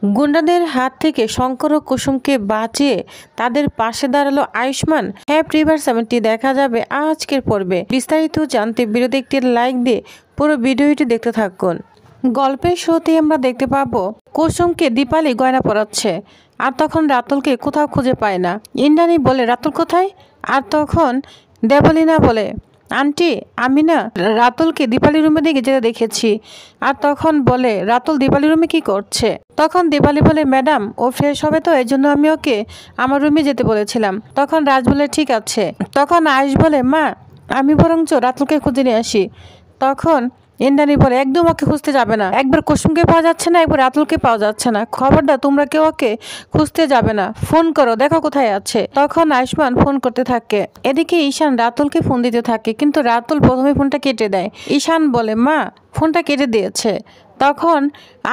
গুন্ডাদের হাত থেকে শঙ্কর ও কুসুমকে বাঁচিয়ে তাদের পাশে দাঁড়ালো আয়ুষ্মান। হ্যাপি এভার্স দেখা যাবে আজকের পর্বে। বিস্তারিত জানতে ভিডিওতে একটি লাইক দিয়ে পুরো ভিডিওটি দেখতে থাকুন। গল্পের শুরুতেই আমরা দেখতে পাবো কুসুমকে দীপালি গয়না পরাচ্ছে, আর তখন রাতুলকে কোথাও খুঁজে পায় না। ইন্দ্রাণী বলে, রাতুল কোথায়? আর তখন দেবলীনা বলে, আন্টি আমি না রাতুলকে দীপালি রুমে দিকে যেতে দেখেছি। আর তখন বলে, রাতুল দীপালি রুমে কি করছে? তখন দীপালি বলে, ম্যাডাম ও ফ্রেশ হবে তো, এই জন্য আমি ওকে আমার রুমে যেতে বলেছিলাম। তখন রাজ বলে, ঠিক আছে। তখন আয়ুষ বলে, মা আমি বরঞ্চ রাতুলকে খুঁজে নিয়ে আসি। তখন ইন্দ্রাণী বলে, একদম ওকে খুঁজতে যাবে না। একবার কুসুমকে পাওয়া যাচ্ছে না, একবার রাতুলকে পাওয়া যাচ্ছে না। খবরদার তোমরা কেউ ওকে খুঁজতে যাবে না। ফোন করো, দেখো কোথায় আছে। তখন আয়ুষ্মান ফোন করতে থাকে। এদিকে ঈশান রাতুলকে ফোন দিতে থাকে, কিন্তু রাতুল প্রথমে ফোনটা কেটে দেয়। ঈশান বলে, মা ফোনটা কেটে দিয়েছে। তখন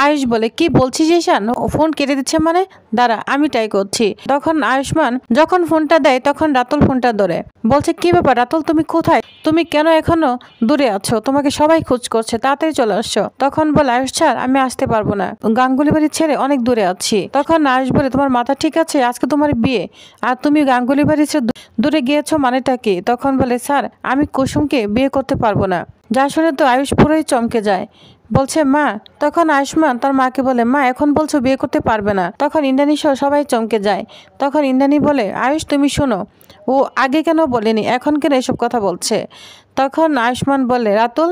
আয়ুষ বলে, কি বলছিস ঈশান, ফোন কেটে দিচ্ছে মানে? দাঁড়া আমি ট্রাই করছি। তখন আয়ুষ্মান যখন ফোনটা দেয় তখন রাতুল ফোনটা ধরে বলছে, কি ব্যাপার রাতুল, তুমি কোথায়? তুমি কেন এখনো দূরে আছো? তোমাকে সবাই খোঁজ করছে, তাড়াতাড়ি চলে আসছো। তখন বলে, আয়ুষ ছাড়, আমি আসতে পারবো না, গাঙ্গুলি বাড়ি ছেড়ে অনেক দূরে আছি। তখন আয়ুষ বলে, তোমার মাথা ঠিক আছে? আজকে তোমার বিয়ে, আর তুমি গাঙ্গুলি বাড়ি ছেড়ে দূরে গিয়েছো মানেটা কি? তখন বলে, স্যার আমি কুসুমকে বিয়ে করতে পারবো না। যা শুনে তো আয়ুষ পুরোই চমকে যায়, বলছে মা। তখন আয়ুষ্মান তার মাকে বলে, মা এখন বলছো বিয়ে করতে পারবে না? তখন ইন্দ্রাণী সহ সবাই চমকে যায়। তখন ইন্দ্রাণী বলে, আয়ুষ তুমি শোনো, ও আগে কেন বলেনি, এখন কেন এসব কথা বলছে? তখন আয়ুষ্মান বলে, রাতুল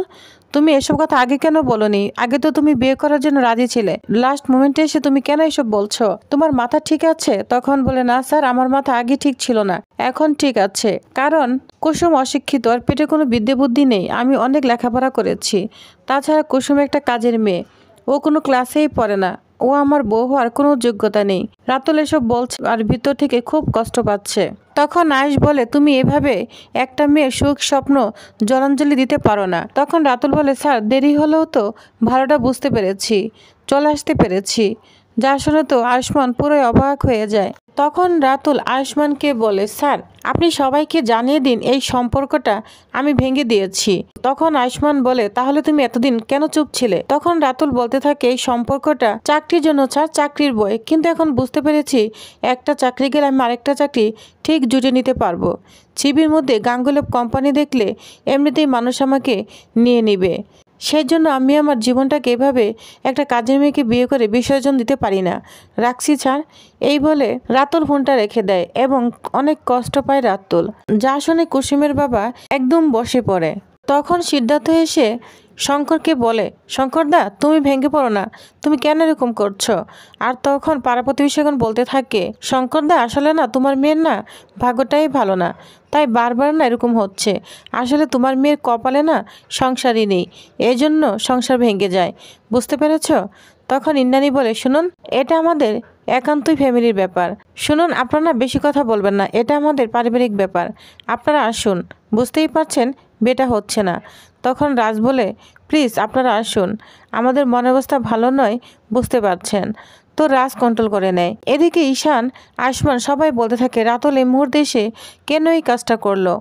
তুমি এসব কথা আগে কেন বলনি? আগে তো তুমি বিয়ে করার জন্য রাজি ছিলে, লাস্ট মোমেন্টে এসে তুমি কেন এসব বলছো? তোমার মাথা ঠিক আছে? তখন বলে, না স্যার আমার মাথা আগে ঠিক ছিল না, এখন ঠিক আছে। কারণ কুসুম অশিক্ষিত, আর পেটে কোনো বিদ্যে বুদ্ধি নেই। আমি অনেক লেখাপড়া করেছি, তাছাড়া কুসুম একটা কাজের মেয়ে, ও কোনো ক্লাসেই পড়ে না, ও আমার বউ হওয়ার কোনো যোগ্যতা নেই। রাতুল এসব বলছে আর ভিতর থেকে খুব কষ্ট পাচ্ছে। তখন আয়ুষ বলে, তুমি এভাবে একটা মেয়ের সুখ স্বপ্ন জলাঞ্জলি দিতে পারো না। তখন রাতুল বলে, স্যার দেরি হলেও তো ভালোটা বুঝতে পেরেছি, চলে আসতে পেরেছি। যা শুনে তো আয়ুষ্মান পুরোই অবাক হয়ে যায়। তখন রাতুল আয়ুষ্মানকে বলে, স্যার আপনি সবাইকে জানিয়ে দিন এই সম্পর্কটা আমি ভেঙে দিয়েছি। তখন আয়ুষ্মান বলে, তাহলে তুমি এতদিন কেন চুপ ছিলে? তখন রাতুল বলতে থাকে, এই সম্পর্কটা চাকরির জন্য স্যার, চাকরির বই, কিন্তু এখন বুঝতে পেরেছি একটা চাকরি গেলে আমি আরেকটা চাকরি ঠিক জুটে নিতে পারবো। ছিবির মধ্যে গাঙ্গুলি কোম্পানি দেখলে এমনিতেই মানুষ আমাকে নিয়ে নিবে, সেই জন্য আমি আমার জীবনটাকে এভাবে একটা কাজের মেয়েকে বিয়ে করে বিসর্জন দিতে পারি না। রাখছি ছাড়। এই বলে রাতুল ফোনটা রেখে দেয় এবং অনেক কষ্ট পায় রাতুল। যা শুনে কুসুমের বাবা একদম বসে পড়ে। তখন সিদ্ধার্থ এসে শঙ্করকে বলে, শঙ্করদা তুমি ভেঙে পড়ো না, তুমি কেন এরকম করছো? আর তখন পাড়া প্রতিবেশী এখন বলতে থাকে, শঙ্করদা আসলে না তোমার মেয়ের না ভাগ্যটাই ভালো না, তাই বারবার না এরকম হচ্ছে। আসলে তোমার মেয়ের কপালে না সংসারই নেই, এই জন্য সংসার ভেঙে যায়, বুঝতে পেরেছ? তখন ইন্দ্রাণী বলে, শুনুন এটা আমাদের একান্তই ফ্যামিলির ব্যাপার, শুনুন আপনারা বেশি কথা বলবেন না, এটা আমাদের পারিবারিক ব্যাপার, আপনারা আসুন, বুঝতেই পারছেন বিয়েটা হচ্ছে না। তখন রাজ বলে, প্লিজ আপনারা আসুন, আমাদের মনের অবস্থা ভালো নয়, বুঝতে পারছেন। তো রাজ কন্ট্রোল করে নেয়। এদিকে ঈশান আয়ুষ্মান সবাই বলতে থাকে, রাতুল এই মুহূর্তে এসে কেন এই কাজটা করলো?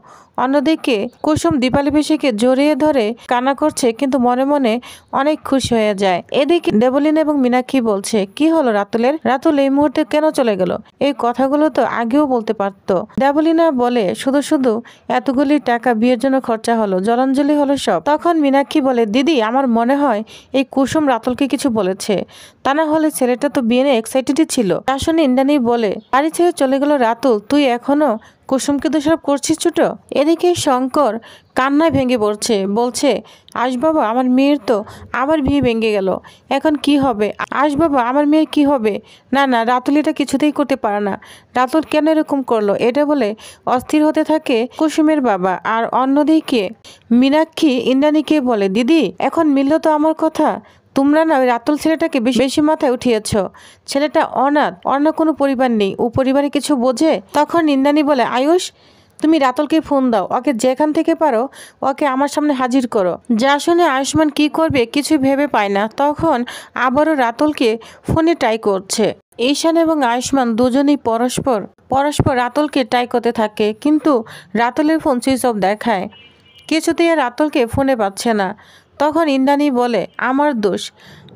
অন্যদিকে কুসুম দীপালি পিসিকে জড়িয়ে ধরে কান্না করছে, কিন্তু মনে মনে অনেক খুশি হয়ে যায়। এদিকে দেবলীনা এবং মীনাক্ষী বলছে, কি হলো রাতুলের? রাতুল এই মুহূর্তে কেন চলে গেল? এই কথাগুলো তো আগেও বলতে পারতো। দেবলীনা বলে, শুধু শুধু এতগুলি টাকা বিয়ের জন্য খরচা হলো, জলাঞ্জলি হলো সব। তখন মীনাক্ষী বলে, দিদি আমার মনে হয় এই কুসুম রাতুলকে কিছু বলেছে, তা না হলে ছেলেটা তো বিয়ে নিয়ে এক্সাইটেডই ছিল। তা শুনে ইন্দ্রাণী বলে, বাড়ি ছেড়ে চলে গেল রাতুল, তুই এখনো কুসুমকে দোষারোপ করছিস ছোট? এদিকে শঙ্কর কান্নায় ভেঙে পড়ছে, বলছে, আশ বাবা আমার মেয়ের তো আবার বিয়ে ভেঙে গেল, এখন কি হবে? আশ বাবা আমার মেয়ের কি হবে? না না রাতুল এটা কিছুতেই করতে পারে না, রাতুল কেন এরকম করলো? এটা বলে অস্থির হতে থাকে কুসুমের বাবা। আর অন্যদিকে মীনাক্ষী ইন্দ্রাণীকে বলে, দিদি এখন মিলল তো আমার কথা, তোমরা না ওই রাতুল ছেলেটাকে বেশি মাথায় উঠিয়েছ, ছেলেটা অনাথ, অন্য কোনো পরিবার নেই, ও পরিবারে কিছু বোঝে? তখন ইন্দ্রাণী বলে, আয়ুষ তুমি রাতুলকে ফোন দাও, ওকে যেখান থেকে পারো ওকে আমার সামনে হাজির করো। যা শুনে আয়ুষ্মান কি করবে কিছু ভেবে পায় না। তখন আবারও রাতুলকে ফোনে ট্রাই করছে। ঈশান এবং আয়ুষ্মান দুজনেই পরস্পর রাতুলকে ট্রাই করতে থাকে, কিন্তু রাতুলের ফোন সুইচ অফ দেখায়, কিছুতেই রাতুলকে ফোনে পাচ্ছে না। তখন ইন্দ্রাণী বলে, আমার দোষ,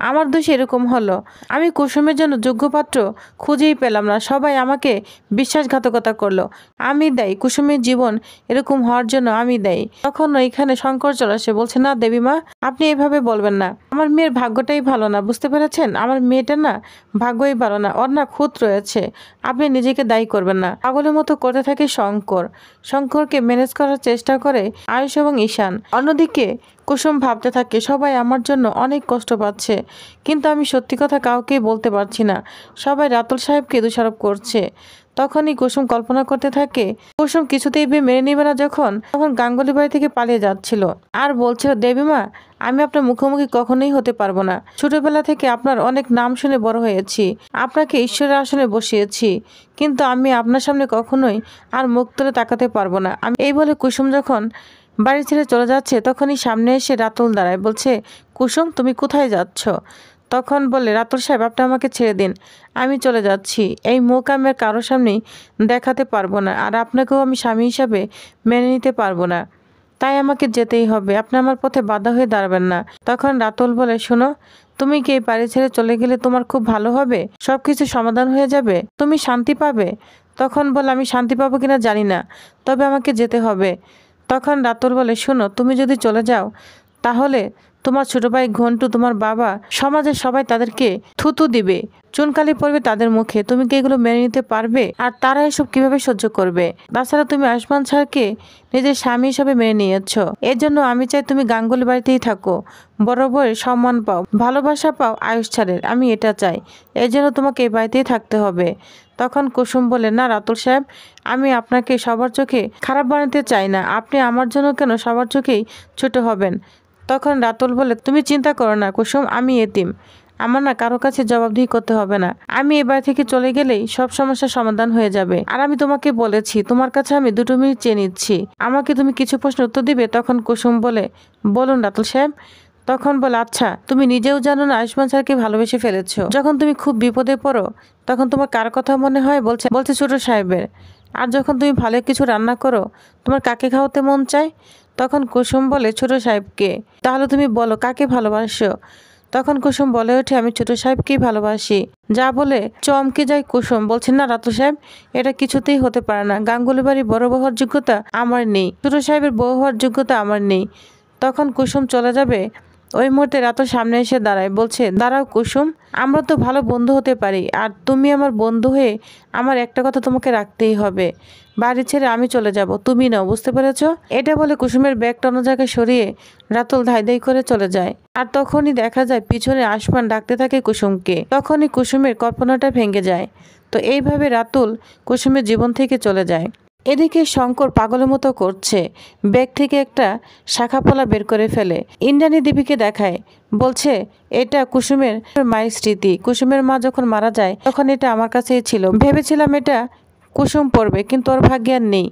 আমার দোষ এরকম হলো। আমি কুসুমের জন্য যোগ্য পাত্র খুঁজেই পেলাম না, সবাই আমাকে বিশ্বাসঘাতকতা করলো। আমি দায়ী, কুসুমের জীবন এরকম হওয়ার জন্য আমি দায়ী। তখন এখানে শঙ্কর চলে আসে, বলছে না দেবীমা, আপনি এভাবে বলবেন না। আমার মেয়ের ভাগ্যটাই ভালো না, বুঝতে পেরেছেন? আমার মেয়েটা না ভাগ্যই ভালো না, ওর না খুঁত রয়েছে। আপনি নিজেকে দায়ী করবেন না। পাগলের মতো করতে থাকে শঙ্করকে ম্যানেজ করার চেষ্টা করে আয়ুষ এবং ঈশান। অন্যদিকে কুসুম ভাবতে থাকে সবাই আমার জন্য অনেক কষ্ট পাচ্ছে, কিন্তু আমি সত্যি কথা কাউকেই বলতে পারছি না। সবাই রাতুল সাহেবকে দোষারোপ করছে। তখনই কুসুম কল্পনা করতে থাকে কুসুম কিছুতেই মেনে নিবে না, তখন গাঙ্গুলি বাড়ি থেকে পালিয়ে যাচ্ছিল আর বলছিল, দেবীমা আমি আপনার মুখোমুখি কখনোই হতে পারবো না। ছোটবেলা থেকে আপনার অনেক নাম শুনে বড় হয়েছি, আপনাকে ঈশ্বরের আসনে বসিয়েছি, কিন্তু আমি আপনার সামনে কখনোই আর মুখ তুলে তাকাতে পারবো না। আমি এই বলে কুসুম যখন বাড়ি ছেড়ে চলে যাচ্ছে, তখনই সামনে এসে রাতুল দাঁড়ায়, বলছে, কুসুম তুমি কোথায় যাচ্ছ? তখন বলে, রাতুল সাহেব আপনি আমাকে ছেড়ে দিন, আমি চলে যাচ্ছি। এই মুখ আমি আর কারোর সামনেই দেখাতে পারবো না, আর আপনাকেও আমি স্বামী হিসাবে মেনে নিতে পারবো না, তাই আমাকে যেতেই হবে। আপনি আমার পথে বাধা হয়ে দাঁড়াবেন না। তখন রাতুল বলে, শোনো, তুমি কি এই বাড়ি ছেড়ে চলে গেলে তোমার খুব ভালো হবে, সবকিছু সমাধান হয়ে যাবে, তুমি শান্তি পাবে। তখন বলে, আমি শান্তি পাবো কিনা জানি না, তবে আমাকে যেতে হবে। তখন রাতুল বলে, শোনো, তুমি যদি চলে যাও তাহলে তোমার ছোট ভাই ঘন্টু, তোমার বাবা, সমাজের সবাই তাদেরকে থুতু দিবে, চুনকালি পড়বে তাদের মুখে। তুমি কি এগুলো মেনে নিতে পারবে? আর তারা এসব কিভাবে সহ্য করবে? তাছাড়া তুমি আয়ুষ্মান স্যারকে নিজের স্বামী হিসাবে মেনে নিয়েছ। এর জন্য আমি চাই তুমি গাঙ্গুলি বাড়িতেই থাকো, বড় বউয়ের সম্মান পাও, ভালোবাসা পাও আয়ুষ স্যারের, আমি এটা চাই। এর জন্য তোমাকে এই বাড়িতেই থাকতে হবে। তখন কুসুম বলে, না রাতুল সাহেব, আমি আপনাকে সবার চোখে খারাপ বানাতে চাই না, আপনি আমার জন্য কেন সবার চোখেই ছোট হবেন। তখন রাতুল বলে, তুমি চিন্তা করো না কুসুম, আমি এতিম, আমার না কারো কাছে জবাবদিহি করতে হবে না। আমি এবার থেকে চলে গেলেই সব সমস্যার সমাধান হয়ে যাবে। আর আমি তোমাকে বলেছি, তোমার কাছে আমি 2 মিনিট চেয়ে নিচ্ছি, আমাকে তুমি কিছু প্রশ্ন উত্তর দিবে। তখন কুসুম বলে, বলুন রাতুল সাহেব। তখন বলে, আচ্ছা, তুমি নিজেও জানো না আয়ুষ্মান স্যারকে ভালোবেসে ফেলেছো। যখন তুমি খুব বিপদে পড়ো তখন তোমার কার কথা মনে হয়? বলছে ছোট সাহেবের। আর যখন তুমি ভালো কিছু রান্না করো তোমার কাকে খাওয়াতে মন চায়? তখন কুসুম বলে, ছোট সাহেবকে। তাহলে তুমি বলো কাকে ভালোবাসো? তখন কুসুম বলে ওঠে, আমি ছোট সাহেবকেই ভালোবাসি। যা বলে চমকে যায় কুসুম, বলছেন, না রাতুল সাহেব, এটা কিছুতেই হতে পারে না। গাঙ্গুলি বাড়ি বড় বউ হওয়ার যোগ্যতা আমার নেই, ছোট সাহেবের বউ হওয়ার যোগ্যতা আমার নেই। তখন কুসুম চলে যাবে, ওই মুহূর্তে রাতুল সামনে এসে দাঁড়ায়, বলছে, দাঁড়াও কুসুম, আমরা তো ভালো বন্ধু হতে পারি, আর তুমি আমার বন্ধু হয়ে আমার একটা কথা তোমাকে রাখতেই হবে, বাড়ি ছেড়ে আমি চলে যাব, তুমি নাও, বুঝতে পেরেছ? এটা বলে কুসুমের ব্যাগটা অন্য জায়গায় সরিয়ে রাতুল ধাই করে চলে যায়। আর তখনই দেখা যায় পিছনে আয়ুষ্মান ডাকতে থাকে কুসুমকে। তখনই কুসুমের কল্পনাটা ভেঙে যায়। তো এইভাবে রাতুল কুসুমের জীবন থেকে চলে যায়। এদিকে শঙ্কর পাগলের মতো করছে, ব্যাগ থেকে একটা শাখাপলা বের করে ফেলে ইন্দ্রাণী দেবীকে দেখায়, বলছে, এটা কুসুমের মায়ের স্মৃতি। কুসুমের মা যখন মারা যায় তখন এটা আমার কাছেই ছিল, ভেবেছিলাম এটা কুসুম পড়বে, কিন্তু ওর ভাগ্যে আর নেই,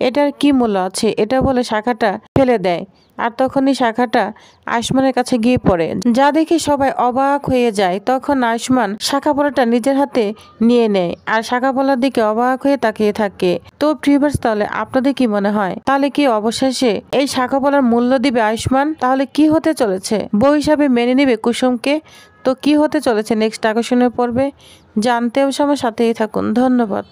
এটার কি মূল্য আছে? এটা বলে শাখাটা ফেলে দেয়। আর তখনই শাখাটা আয়ুষ্মানের কাছে গিয়ে পড়ে, যা দেখে সবাই অবাক হয়ে যায়। তখন আয়ুষ্মান শাখাপলাটা নিজের হাতে নিয়ে নেয় আর শাখাপলার দিকে অবাক হয়ে তাকিয়ে থাকে। তো ভিউয়ার্স, তাহলে আপনাদের কি মনে হয়, তাহলে কি অবশেষে এই শাখাপলার মূল্য দিবে আয়ুষ্মান? তাহলে কি হতে চলেছে? বউ হিসাবে মেনে নিবে কুসুমকে? তো কি হতে চলেছে নেক্সট আকর্ষণীয় পর্বে জানতে সময় সাথেই থাকুন। ধন্যবাদ।